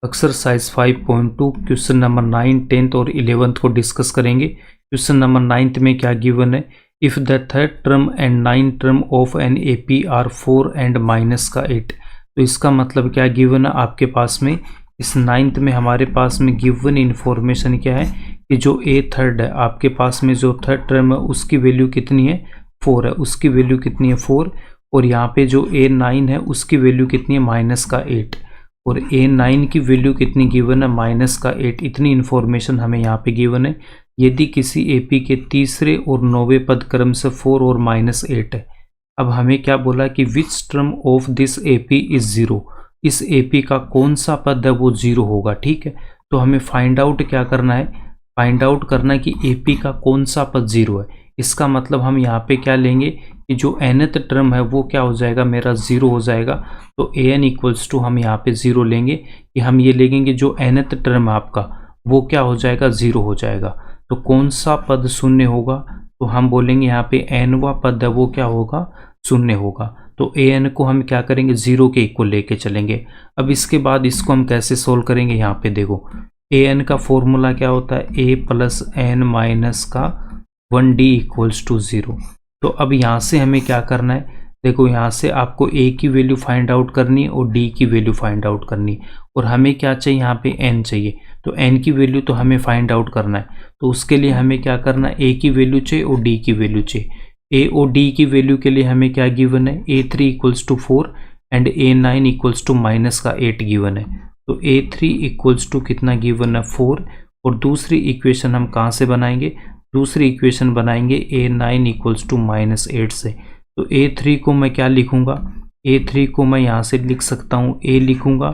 Exercise 5.2 question number 9, 10th और 11th को discuss करेंगे। क्वेश्चन नंबर 9th में क्या गिवन है, if the third term and 9th term of an AP are 4 and minus का 8। तो इसका मतलब क्या गिवन है आपके पास में, इस 9th में हमारे पास में गिवन इन्फॉर्मेशन क्या है कि जो ए थर्ड है आपके पास में, जो थर्ड टर्म है उसकी वैल्यू कितनी है 4 है, उसकी वैल्यू कितनी है 4। और यहाँ पे जो ए 9 है उसकी वैल्यू कितनी है माइनस का 8, और ए 9 की वैल्यू कितनी गिवन है माइनस का 8। इतनी इन्फॉर्मेशन हमें यहाँ पे गिवन है। यदि किसी एपी के तीसरे और 9वें पद क्रम से 4 और माइनस 8 है। अब हमें क्या बोला कि which term of this AP is 0, इस एपी का कौन सा पद है वो 0 होगा। ठीक है, तो हमें फाइंड आउट क्या करना है, फाइंड आउट करना है कि एपी का कौन सा पद 0 है। इसका मतलब हम यहाँ पे क्या लेंगे कि जो nth टर्म है वो क्या हो जाएगा मेरा 0 हो जाएगा। तो an इक्वल्स टू हम यहाँ पे 0 लेंगे कि हम ये लेंगे जो nth टर्म है आपका वो क्या हो जाएगा 0 हो जाएगा। तो कौन सा पद शून्य होगा, तो हम बोलेंगे यहाँ पे nवा पद है वो क्या होगा शून्य होगा। तो an को हम क्या करेंगे 0 के इक्वल लेके चलेंगे। अब इसके बाद इसको हम कैसे सोल्व करेंगे, यहाँ पे देखो an का फॉर्मूला क्या होता है a प्लस n माइनस का 1d इक्वल्स टू 0। तो अब यहाँ से हमें क्या करना है, देखो यहाँ से आपको a की वैल्यू फाइंड आउट करनी है और d की वैल्यू फाइंड आउट करनी है, और हमें क्या चाहिए यहाँ पे n चाहिए। तो n की वैल्यू तो हमें फाइंड आउट करना है, तो उसके लिए हमें क्या करना है a की वैल्यू चाहिए और d की वैल्यू चाहिए। a और d की वैल्यू के लिए हमें क्या गिवन है a3 equals to 4 and a9 equals to minus का 8 गिवन है। तो a3 इक्वल्स टू कितना गिवन है 4, और दूसरी इक्वेशन हम कहाँ से बनाएंगे, दूसरी इक्वेशन बनाएंगे a9 इक्वल्स टू माइनस 8 से। तो a3 को मैं क्या लिखूंगा, a3 को मैं यहाँ से लिख सकता हूँ a लिखूंगा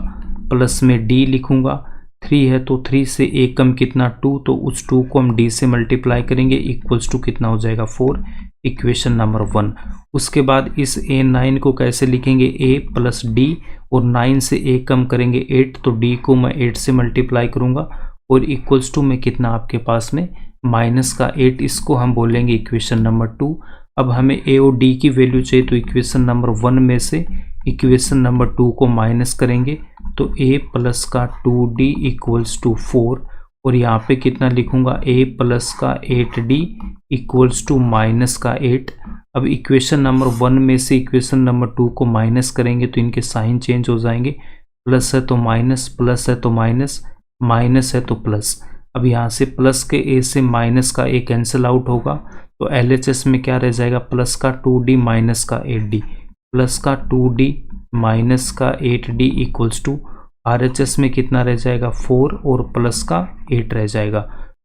प्लस में d लिखूंगा। 3 है तो 3 से a कम कितना 2, तो उस 2 को हम d से मल्टीप्लाई करेंगे इक्वल्स टू कितना हो जाएगा 4, इक्वेशन नंबर 1। उसके बाद इस a9 को कैसे लिखेंगे a प्लस d, और 9 से a कम करेंगे 8, तो d को मैं 8 से मल्टीप्लाई करूंगा और इक्वल्स टू में कितना आपके पास में माइनस का 8, इसको हम बोलेंगे इक्वेशन नंबर 2। अब हमें a और d की वैल्यू चाहिए, तो इक्वेशन नंबर 1 में से इक्वेशन नंबर 2 को माइनस करेंगे, तो a प्लस का 2d इक्वल्स टू 4, और यहाँ पे कितना लिखूंगा a प्लस का 8d इक्वल्स टू माइनस का 8। अब इक्वेशन नंबर 1 में से इक्वेशन नंबर 2 को माइनस करेंगे तो इनके साइन चेंज हो जाएंगे, प्लस है तो माइनस, प्लस है तो माइनस, माइनस है तो प्लस। अब यहाँ से प्लस के a से माइनस का a कैंसिल आउट होगा, तो LHS में क्या रह जाएगा प्लस का 2d माइनस का 8d, प्लस का 2d माइनस का 8d इक्वल्स टू RHS में कितना रह जाएगा 4 और प्लस का 8 रह जाएगा,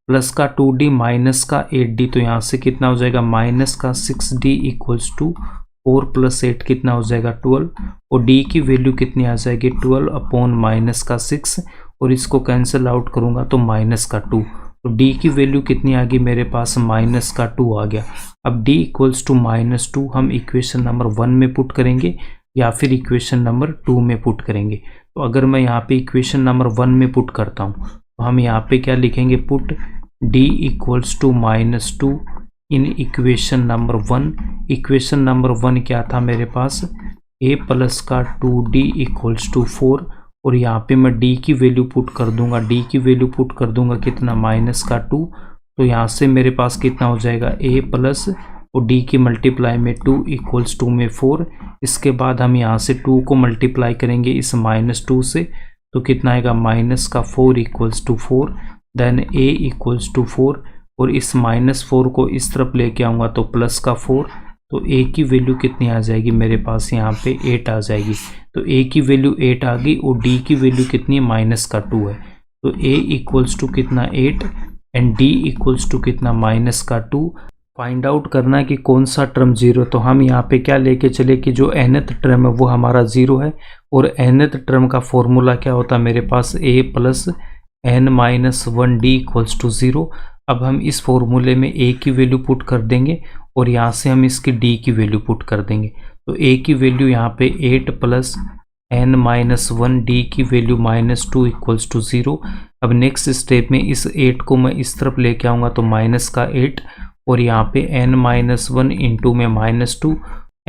प्लस का 2d माइनस का 8d, तो यहाँ से कितना हो जाएगा माइनस का 6d इक्वल्स टू 4 प्लस 8 कितना हो जाएगा 12, और d की वैल्यू कितनी आ जाएगी 12 अपॉन माइनस का 6, और इसको कैंसिल आउट करूंगा तो माइनस का 2, तो d की वैल्यू कितनी आ गई मेरे पास माइनस का 2 आ गया। अब d इक्वल्स टू माइनस 2 हम इक्वेशन नंबर 1 में पुट करेंगे या फिर इक्वेशन नंबर 2 में पुट करेंगे। तो अगर मैं यहाँ पे इक्वेशन नंबर 1 में पुट करता हूँ तो हम यहाँ पे क्या लिखेंगे, put d equals to minus 2 in equation number 1। Equation number 1 क्या था मेरे पास a प्लस का 2d इक्वल्स टू 4, और यहाँ पे मैं d की वैल्यू पुट कर दूंगा, d की वैल्यू पुट कर दूंगा कितना माइनस का 2, तो यहाँ से मेरे पास कितना हो जाएगा a प्लस और d की मल्टीप्लाई में 2 इक्वल्स टू में 4। इसके बाद हम यहाँ से 2 को मल्टीप्लाई करेंगे इस माइनस 2 से, तो कितना आएगा माइनस का 4 equals to 4, then a equals to 4, और इस माइनस 4 को इस तरफ लेके आऊँगा तो प्लस का 4, तो a की वैल्यू कितनी आ जाएगी मेरे पास यहाँ पे 8 आ जाएगी। तो a की वैल्यू 8 आ गई और d की वैल्यू कितनी है माइनस का 2 है, तो a इक्वल्स टू कितना 8 एंड d इक्वल्स टू कितना माइनस का 2। फाइंड आउट करना है कि कौन सा टर्म 0, तो हम यहाँ पे क्या लेके चले कि जो nth टर्म है वो हमारा 0 है, और nth टर्म का फॉर्मूला क्या होता है मेरे पास a plus n minus 1d equals to 0। अब हम इस फॉर्मूले में a की वैल्यू पुट कर देंगे और यहाँ से हम इसकी d की वैल्यू पुट कर देंगे, तो a की वैल्यू यहाँ पे 8 प्लस n माइनस 1 d की वैल्यू माइनस 2 इक्वल्स टू 0। अब नेक्स्ट स्टेप में इस 8 को मैं इस तरफ लेके आऊँगा तो माइनस का 8, और यहाँ पे n माइनस 1 इंटू में माइनस 2,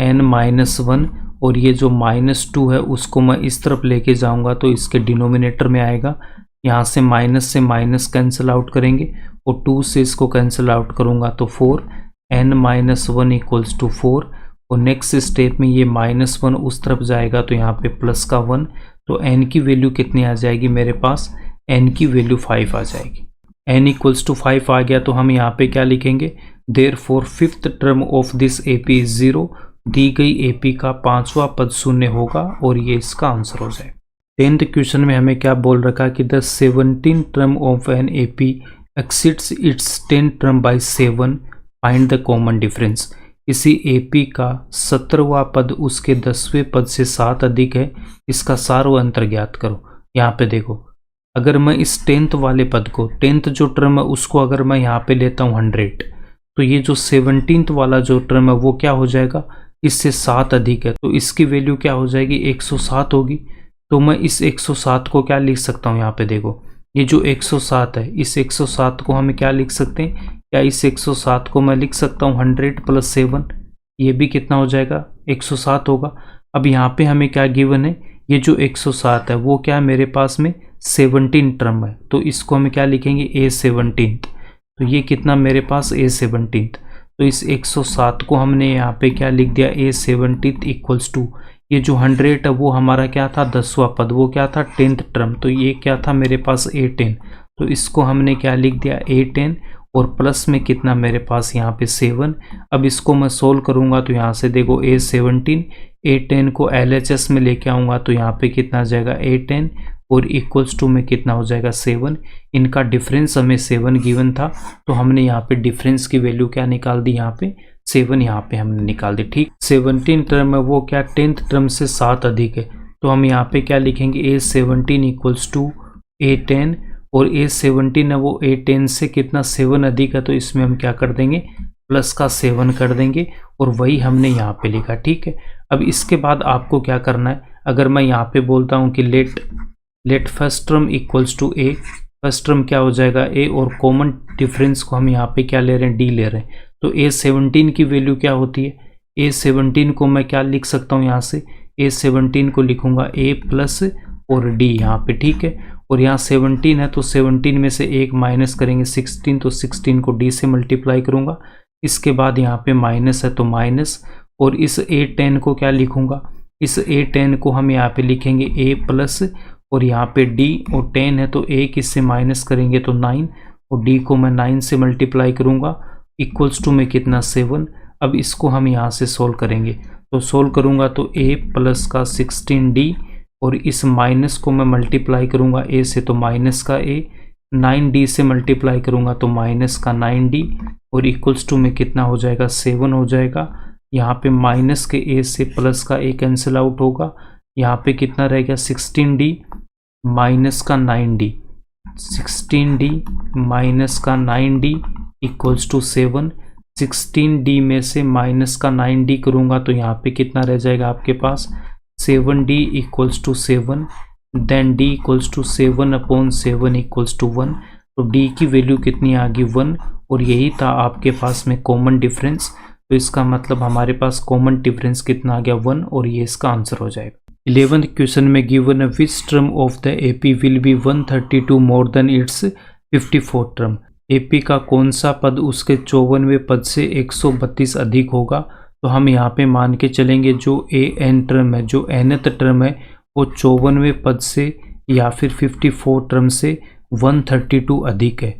n माइनस 1 और ये जो -2 है उसको मैं इस तरफ लेके जाऊंगा तो इसके डिनोमिनेटर में आएगा। यहाँ से माइनस कैंसिल आउट करेंगे और 2 से इसको कैंसिल आउट करूंगा तो 4, n-1 इक्वल्स टू 4। और नेक्स्ट स्टेप में ये -1 उस तरफ जाएगा तो यहाँ पे प्लस का 1, तो n की वैल्यू कितनी आ जाएगी मेरे पास, n की वैल्यू 5 आ जाएगी। n इक्वल्स टू 5 आ गया तो हम यहाँ पे क्या लिखेंगे, therefore fifth term of this AP is 0। दी गई AP का 5वां पद शून्य होगा और ये इसका आंसर हो जाए। 10th क्वेश्चन में हमें क्या बोल रखा कि the 17th term of an AP exceeds its 10th term by 7, find the common difference. किसी AP का 17वां पद उसके 10वें पद से 7 अधिक है, इसका सारों अंतर ज्ञात करो। यहाँ पे देखो, अगर मैं इस 10th वाले पद को, 10th जो टर्म है उसको अगर मैं यहाँ पे लेता हूँ 100, तो ये जो 17th वाला जो टर्म है वो क्या हो जाएगा, इससे 7 अधिक है, तो इसकी वैल्यू क्या हो जाएगी, 107 होगी। तो मैं इस 107 को क्या लिख सकता हूँ, यहाँ पे देखो, ये जो 107 है, इस 107 को हम क्या लिख सकते हैं, क्या इस 107 को मैं लिख सकता हूँ 100 + 7, ये भी कितना हो जाएगा, 107 होगा। अब यहाँ पे हमें क्या गिवन है, ये जो 107 है वो क्या है मेरे पास में 17 टर्म है, तो इसको हम क्या लिखेंगे, A17। तो ये कितना मेरे पास A17, तो इस 107 को हमने यहाँ पे क्या लिख दिया, A17 इक्वल्स टू, ये जो 100 है वो हमारा क्या था 10वां पद, वो क्या था 10th टर्म, तो ये क्या था मेरे पास A10, तो इसको हमने क्या लिख दिया A10 और प्लस में कितना मेरे पास यहाँ पे 7। अब इसको मैं सोल्व करूँगा तो यहाँ से देखो A17 A10 को LHS में लेके आऊँगा तो यहाँ पे कितना आ जाएगा A10 और इक्वल्स टू में कितना हो जाएगा 7। इनका डिफरेंस हमें 7 गिवन था, तो हमने यहाँ पे डिफरेंस की वैल्यू क्या निकाल दी, यहाँ पे 7 यहाँ पे हमने निकाल दी। ठीक, 17 टर्म है वो क्या 10th टर्म से 7 अधिक है, तो हम यहाँ पे क्या लिखेंगे, A17 इक्वल्स टू A10 और A17 है वो A10 से कितना 7 अधिक है, तो इसमें हम क्या कर देंगे, प्लस का 7 कर देंगे और वही हमने यहाँ पे लिखा। ठीक है, अब इसके बाद आपको क्या करना है, अगर मैं यहाँ पे बोलता हूँ कि let first term equals to A, first term क्या हो जाएगा A और कॉमन डिफरेंस को हम यहाँ पे क्या ले रहे हैं, D ले रहे हैं, तो A17 की वैल्यू क्या होती है, A17 को मैं क्या लिख सकता हूँ, यहाँ से A17 को लिखूंगा A प्लस और D यहाँ पे। ठीक है, और यहाँ 17 है तो 17 में से 1 माइनस करेंगे 16, तो 16 को D से मल्टीप्लाई करूँगा। इसके बाद यहाँ पे माइनस है तो माइनस, और इस A10 को क्या लिखूँगा, इस A10 को हम यहाँ पे लिखेंगे A प्लस और यहाँ पे D, और 10 है तो 1 इससे माइनस करेंगे तो 9, और D को मैं 9 से मल्टीप्लाई करूँगा इक्वल्स टू में कितना 7। अब इसको हम यहाँ से सोल्व करेंगे, तो सोल्व करूँगा तो A प्लस का 16D और इस माइनस को मैं मल्टीप्लाई करूँगा A से तो माइनस का A, 9D से मल्टीप्लाई करूँगा तो माइनस का 9D और इक्वल्स टू में कितना हो जाएगा 7 हो जाएगा। यहाँ पे माइनस के A से प्लस का A कैंसिल आउट होगा, यहाँ पे कितना रह गया 16D माइनस का 9D, 16D माइनस का 9D इक्वल्स टू 7। 16D में से माइनस का 9D करूँगा तो यहाँ पे कितना रह जाएगा आपके पास 7D equals to 7, then D equals to 7/7 equals to 1, तो D की वैल्यू कितनी आ गई 1, और यही था आपके पास में कॉमन डिफरेंस। तो इसका मतलब हमारे पास कॉमन डिफरेंस कितना आ गया 1, और ये इसका आंसर हो जाएगा। 11th क्वेश्चन में गिवन है which term of the AP will be 132 more than its 54 term. AP का कौन सा पद उसके 54वें पद से 132 अधिक होगा, तो हम यहाँ पे मान के चलेंगे जो AN टर्म है, जो nth टर्म है वो 54वें पद से या फिर 54 टर्म से 132 अधिक है।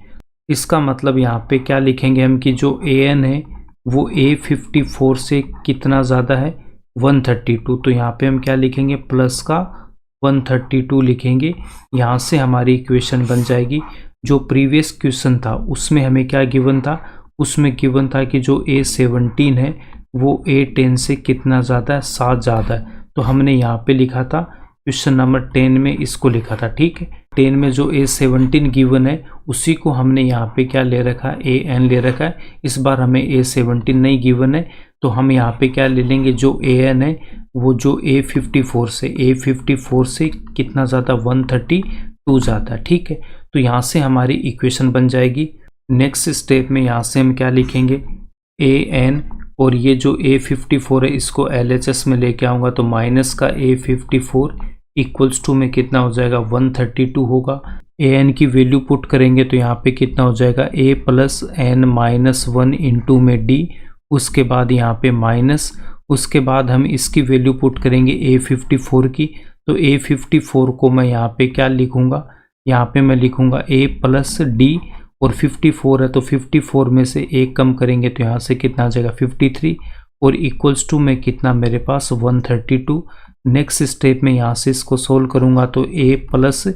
इसका मतलब यहाँ पे क्या लिखेंगे हम कि जो AN है वो A54 से कितना ज़्यादा है 132, तो यहाँ पे हम क्या लिखेंगे प्लस का 132 लिखेंगे। यहाँ से हमारी इक्वेशन बन जाएगी। जो प्रीवियस क्वेश्चन था उसमें हमें क्या गिवन था, उसमें गिवन था कि जो A17 है वो A10 से कितना ज़्यादा है 7 ज़्यादा है, तो हमने यहाँ पे लिखा था क्वेश्चन नंबर 10 में इसको लिखा था। ठीक है, 10 में जो A17 गिवन है उसी को हमने यहाँ पे क्या ले रखा है AN ले रखा है। इस बार हमें A17 नहीं गिवन है, तो हम यहाँ पे क्या ले लेंगे जो AN है वो जो A54 से कितना ज़्यादा 132 ज़्यादा। ठीक है, तो यहाँ से हमारी इक्वेशन बन जाएगी। नेक्स्ट स्टेप में यहाँ से हम क्या लिखेंगे AN और ये जो A54 है इसको LHS में लेके आऊँगा तो माइनस का A54 इक्वल्स टू में कितना हो जाएगा 132 होगा। an की वैल्यू पुट करेंगे तो यहाँ पे कितना हो जाएगा a plus n minus 1 into में d, उसके बाद यहाँ पे माइनस, उसके बाद हम इसकी वैल्यू पुट करेंगे A54 की, तो A54 को मैं यहाँ पे क्या लिखूँगा, यहाँ पे मैं लिखूँगा a प्लस d और 54 है तो 54 में से एक कम करेंगे तो यहाँ से कितना आ जाएगा 53 और इक्वल्स टू में कितना मेरे पास 132। नेक्स्ट स्टेप में यहाँ से इसको सोल्व करूँगा तो a प्लस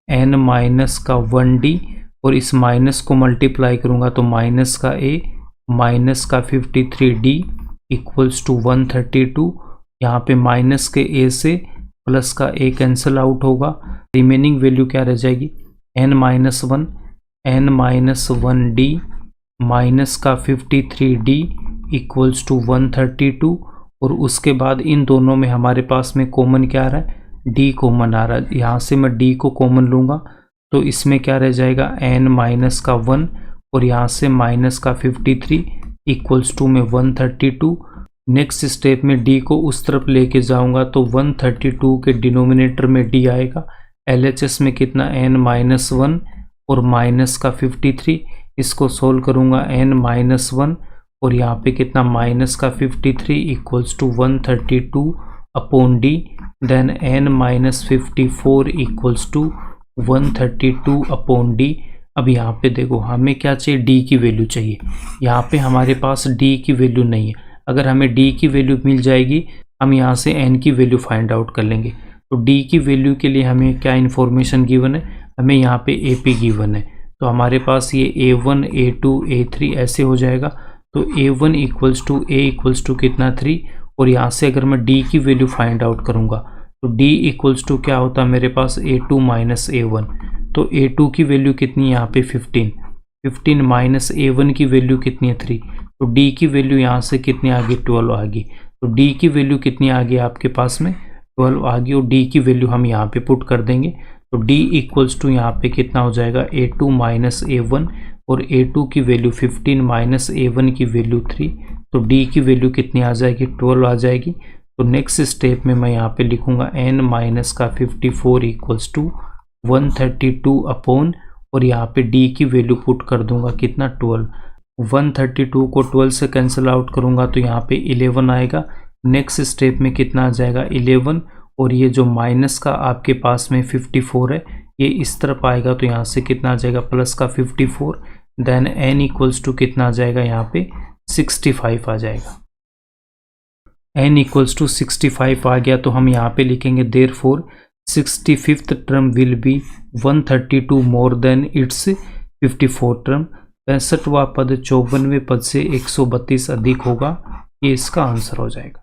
n माइनस का 1d और इस माइनस को मल्टीप्लाई करूँगा तो माइनस का a माइनस का 53d इक्वल्स टू 132। यहाँ पे माइनस के a से प्लस का a कैंसिल आउट होगा, रिमेनिंग वैल्यू क्या रह जाएगी n माइनस 1d माइनस का 53d इक्वल्स टू 132 और उसके बाद इन दोनों में हमारे पास में कॉमन क्या आ रहा है, d कॉमन आ रहा है। यहाँ से मैं d को कॉमन लूँगा तो इसमें क्या रह जाएगा n माइनस का 1 और यहाँ से माइनस का 53 इक्वल्स टू में 132। नेक्स्ट स्टेप में d को उस तरफ लेके जाऊँगा तो 132 के डिनोमिनेटर में d आएगा, LHS में कितना n माइनस 1 और माइनस का 53, इसको सोल्व करूँगा n माइनस 1 और यहाँ पे कितना माइनस का 53 equals to 132 upon d, then n minus 54 equals to 132 upon d। अब यहाँ पे देखो हमें क्या चाहिए, d की वैल्यू चाहिए, यहाँ पे हमारे पास d की वैल्यू नहीं है। अगर हमें d की वैल्यू मिल जाएगी हम यहाँ से n की वैल्यू फाइंड आउट कर लेंगे। तो d की वैल्यू के लिए हमें क्या इन्फॉर्मेशन गिवन है, हमें यहाँ पे AP गिवन है तो हमारे पास ये A1 A2 A3 ऐसे हो जाएगा। तो A1 equals to A equals to कितना 3 और यहाँ से अगर मैं D की वैल्यू फाइंड आउट करूँगा तो D इक्वल्स टू क्या होता है मेरे पास A2 माइनस A1, तो A2 की वैल्यू कितनी है यहाँ पे 15 माइनस A1 की वैल्यू कितनी है 3, तो D की वैल्यू यहाँ से कितनी आ गई 12 आ गई। तो D की वैल्यू कितनी आ गई आपके पास में 12 आ गई और D की वैल्यू हम यहाँ पे पुट कर देंगे तो D इक्वल्स टू यहाँ पे कितना हो जाएगा A2 माइनस A1 और A2 की वैल्यू 15 माइनस A1 की वैल्यू 3, तो D की वैल्यू कितनी आ जाएगी 12 आ जाएगी। तो नेक्स्ट स्टेप में मैं यहाँ पे लिखूँगा n माइनस का 54 इक्वल्स टू 132 अपॉन और यहाँ पे D की वैल्यू पुट कर दूंगा कितना 12, 132 को 12 से कैंसिल आउट करूँगा तो यहाँ पे 11 आएगा। नेक्स्ट स्टेप में कितना आ जाएगा 11 और ये जो माइनस का आपके पास में 54 है ये इस तरफ आएगा तो यहाँ से कितना आ जाएगा प्लस का 54, देन n इक्वल्स टू कितना आ जाएगा यहाँ पे 65 आ जाएगा। n इक्वल्स टू 65 आ गया तो हम यहाँ पे लिखेंगे therefore 65th term will be 132 more than its 54 term, 65वां पद 54वें पद से 132 अधिक होगा, ये इसका आंसर हो जाएगा।